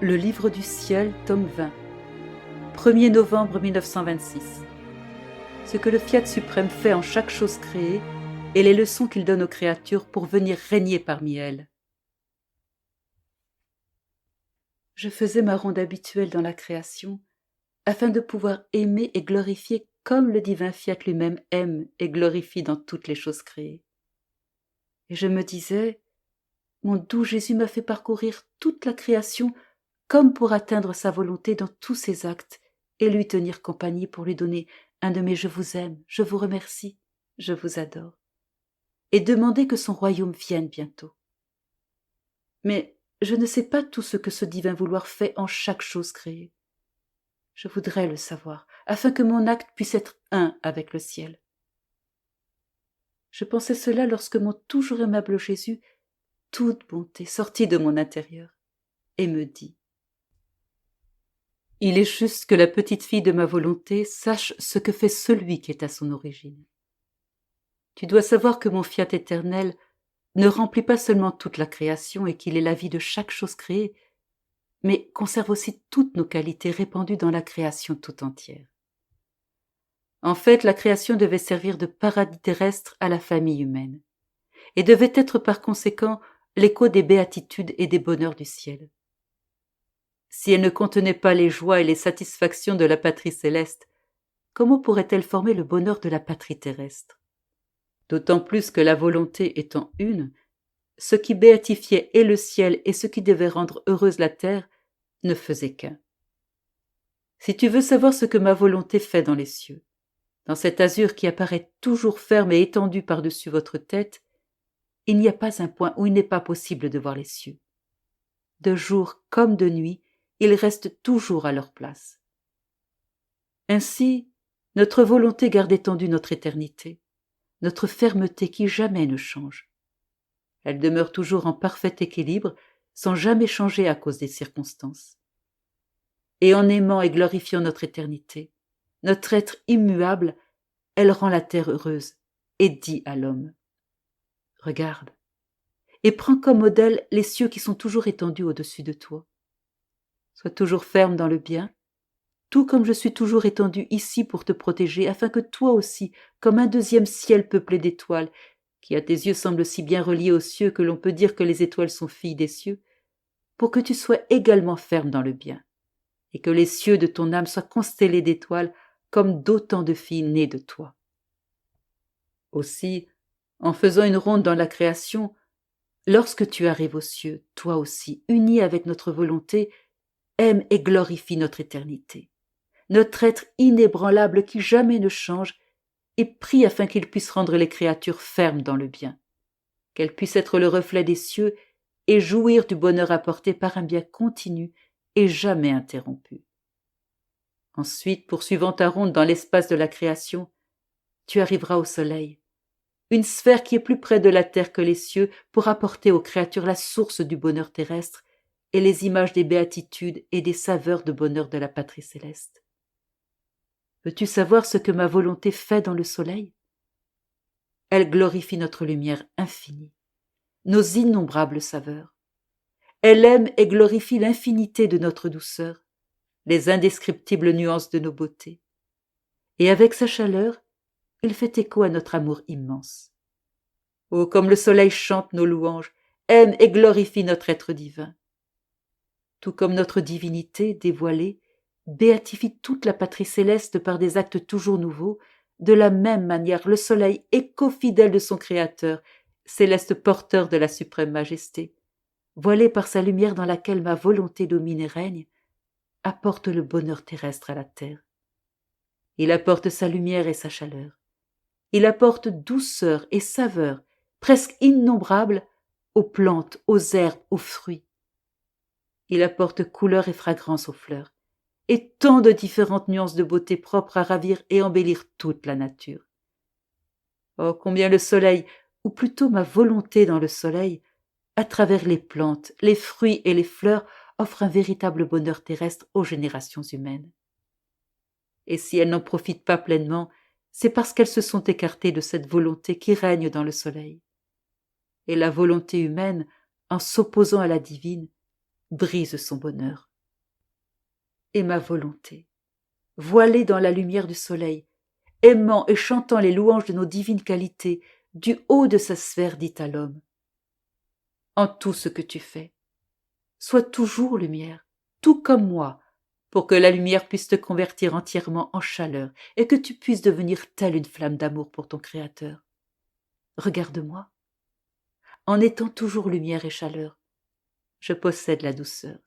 Le livre du ciel, tome 20, 1er novembre 1926. Ce que le Fiat suprême fait en chaque chose créée et les leçons qu'il donne aux créatures pour venir régner parmi elles. Je faisais ma ronde habituelle dans la création afin de pouvoir aimer et glorifier comme le divin Fiat lui-même aime et glorifie dans toutes les choses créées. Et je me disais, mon doux Jésus m'a fait parcourir toute la création comme pour atteindre sa volonté dans tous ses actes et lui tenir compagnie pour lui donner un de mes « je vous aime, je vous remercie, je vous adore » et demander que son royaume vienne bientôt. Mais je ne sais pas tout ce que ce divin vouloir fait en chaque chose créée. Je voudrais le savoir, afin que mon acte puisse être un avec le ciel. Je pensais cela lorsque mon toujours aimable Jésus, toute bonté, sortit de mon intérieur et me dit: « Il est juste que la petite fille de ma volonté sache ce que fait celui qui est à son origine. Tu dois savoir que mon fiat éternel ne remplit pas seulement toute la création et qu'il est la vie de chaque chose créée, mais conserve aussi toutes nos qualités répandues dans la création tout entière. En fait, la création devait servir de paradis terrestre à la famille humaine, et devait être par conséquent l'écho des béatitudes et des bonheurs du ciel. Si elle ne contenait pas les joies et les satisfactions de la patrie céleste, comment pourrait-elle former le bonheur de la patrie terrestre? D'autant plus que la volonté étant une, ce qui béatifiait et le ciel et ce qui devait rendre heureuse la terre ne faisait qu'un. Si tu veux savoir ce que ma volonté fait dans les cieux, dans cet azur qui apparaît toujours ferme et étendu par-dessus votre tête, il n'y a pas un point où il n'est pas possible de voir les cieux. De jour comme de nuit, ils restent toujours à leur place. Ainsi, notre volonté garde étendue notre éternité, notre fermeté qui jamais ne change. Elle demeure toujours en parfait équilibre, sans jamais changer à cause des circonstances. Et en aimant et glorifiant notre éternité, notre être immuable, elle rend la terre heureuse et dit à l'homme: « Regarde, et prends comme modèle les cieux qui sont toujours étendus au-dessus de toi. Sois toujours ferme dans le bien, tout comme je suis toujours étendu ici pour te protéger, afin que toi aussi, comme un deuxième ciel peuplé d'étoiles, qui à tes yeux semble si bien relié aux cieux que l'on peut dire que les étoiles sont filles des cieux, pour que tu sois également ferme dans le bien, et que les cieux de ton âme soient constellés d'étoiles comme d'autant de filles nées de toi. Aussi, en faisant une ronde dans la création, lorsque tu arrives aux cieux, toi aussi, uni avec notre volonté, aime et glorifie notre éternité, notre être inébranlable qui jamais ne change, et prie afin qu'il puisse rendre les créatures fermes dans le bien, qu'elles puissent être le reflet des cieux et jouir du bonheur apporté par un bien continu et jamais interrompu. Ensuite, poursuivant ta ronde dans l'espace de la création, tu arriveras au soleil, une sphère qui est plus près de la terre que les cieux pour apporter aux créatures la source du bonheur terrestre et les images des béatitudes et des saveurs de bonheur de la patrie céleste. Veux-tu savoir ce que ma volonté fait dans le soleil? Elle glorifie notre lumière infinie, nos innombrables saveurs. Elle aime et glorifie l'infinité de notre douceur, les indescriptibles nuances de nos beautés. Et avec sa chaleur, il fait écho à notre amour immense. Oh, comme le soleil chante nos louanges, aime et glorifie notre être divin. Tout comme notre divinité dévoilée béatifie toute la patrie céleste par des actes toujours nouveaux, de la même manière le soleil, écho fidèle de son Créateur, céleste porteur de la suprême majesté, voilé par sa lumière dans laquelle ma volonté domine et règne, apporte le bonheur terrestre à la terre. Il apporte sa lumière et sa chaleur. Il apporte douceur et saveur, presque innombrables, aux plantes, aux herbes, aux fruits. Il apporte couleur et fragrance aux fleurs, et tant de différentes nuances de beauté propres à ravir et embellir toute la nature. Oh, combien le soleil, ou plutôt ma volonté dans le soleil, à travers les plantes, les fruits et les fleurs, offre un véritable bonheur terrestre aux générations humaines. Et si elles n'en profitent pas pleinement, c'est parce qu'elles se sont écartées de cette volonté qui règne dans le soleil. Et la volonté humaine, en s'opposant à la divine, brise son bonheur. Et ma volonté, voilée dans la lumière du soleil, aimant et chantant les louanges de nos divines qualités, du haut de sa sphère dit à l'homme: en tout ce que tu fais, sois toujours lumière, tout comme moi, pour que la lumière puisse te convertir entièrement en chaleur et que tu puisses devenir telle une flamme d'amour pour ton Créateur. Regarde-moi. En étant toujours lumière et chaleur, je possède la douceur,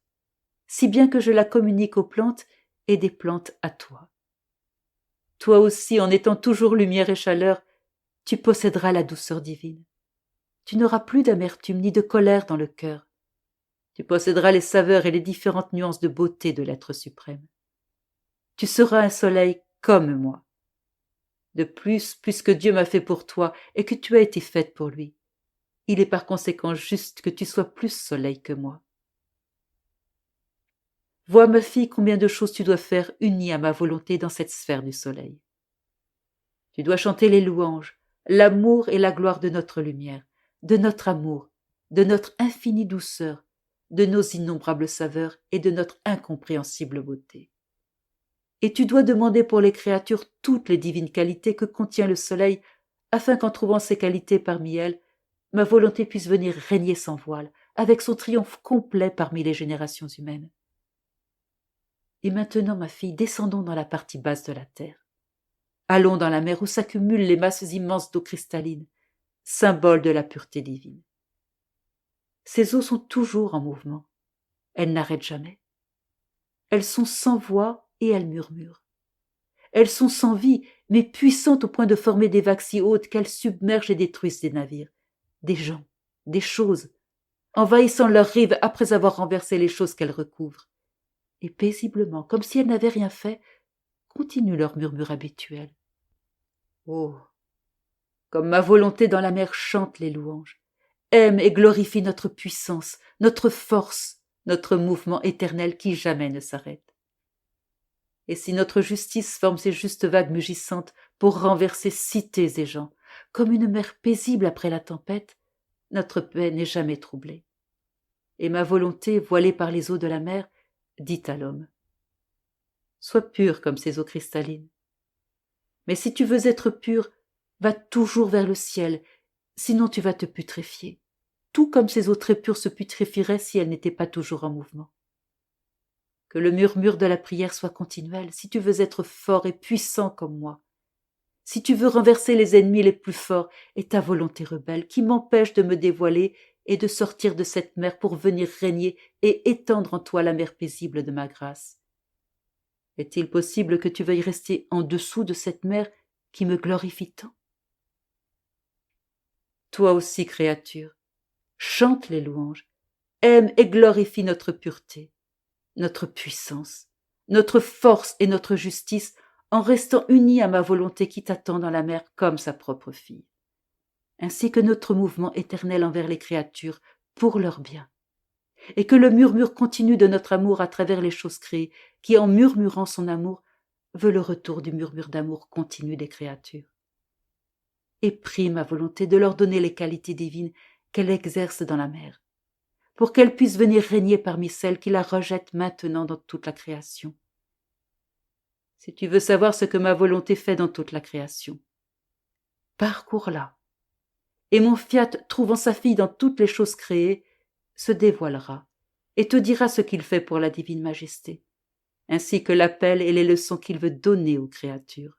si bien que je la communique aux plantes et des plantes à toi. Toi aussi, en étant toujours lumière et chaleur, tu posséderas la douceur divine. Tu n'auras plus d'amertume ni de colère dans le cœur. Tu posséderas les saveurs et les différentes nuances de beauté de l'être suprême. Tu seras un soleil comme moi. De plus, puisque Dieu m'a fait pour toi et que tu as été faite pour lui, il est par conséquent juste que tu sois plus soleil que moi. Vois, ma fille, combien de choses tu dois faire unies à ma volonté dans cette sphère du soleil. Tu dois chanter les louanges, l'amour et la gloire de notre lumière, de notre amour, de notre infinie douceur, de nos innombrables saveurs et de notre incompréhensible beauté. Et tu dois demander pour les créatures toutes les divines qualités que contient le soleil, afin qu'en trouvant ces qualités parmi elles, ma volonté puisse venir régner sans voile, avec son triomphe complet parmi les générations humaines. Et maintenant, ma fille, descendons dans la partie basse de la terre. Allons dans la mer où s'accumulent les masses immenses d'eau cristalline, symbole de la pureté divine. Ces eaux sont toujours en mouvement. Elles n'arrêtent jamais. Elles sont sans voix et elles murmurent. Elles sont sans vie, mais puissantes au point de former des vagues si hautes qu'elles submergent et détruisent des navires, des gens, des choses, envahissant leurs rives après avoir renversé les choses qu'elles recouvrent. Et paisiblement, comme si elles n'avaient rien fait, continuent leur murmure habituel. Oh, comme ma volonté dans la mer chante les louanges, aime et glorifie notre puissance, notre force, notre mouvement éternel qui jamais ne s'arrête. Et si notre justice forme ces justes vagues mugissantes pour renverser cités et gens, comme une mer paisible après la tempête, notre paix n'est jamais troublée. Et ma volonté, voilée par les eaux de la mer, dit à l'homme: sois pur comme ces eaux cristallines. Mais si tu veux être pur, va toujours vers le ciel, sinon tu vas te putréfier, tout comme ces eaux très pures se putréfieraient si elles n'étaient pas toujours en mouvement. Que le murmure de la prière soit continuel, si tu veux être fort et puissant comme moi, si tu veux renverser les ennemis les plus forts et ta volonté rebelle qui m'empêche de me dévoiler et de sortir de cette mer pour venir régner et étendre en toi la mer paisible de ma grâce. Est-il possible que tu veuilles rester en dessous de cette mer qui me glorifie tant? Toi aussi, créature, chante les louanges, aime et glorifie notre pureté, notre puissance, notre force et notre justice en restant unis à ma volonté qui t'attend dans la mer comme sa propre fille, ainsi que notre mouvement éternel envers les créatures pour leur bien, et que le murmure continu de notre amour à travers les choses créées, qui en murmurant son amour veut le retour du murmure d'amour continu des créatures. Et prie ma volonté de leur donner les qualités divines qu'elle exerce dans la mer, pour qu'elle puisse venir régner parmi celles qui la rejettent maintenant dans toute la création. Si tu veux savoir ce que ma volonté fait dans toute la création, parcours-la, et mon fiat, trouvant sa fille dans toutes les choses créées, se dévoilera et te dira ce qu'il fait pour la divine majesté, ainsi que l'appel et les leçons qu'il veut donner aux créatures.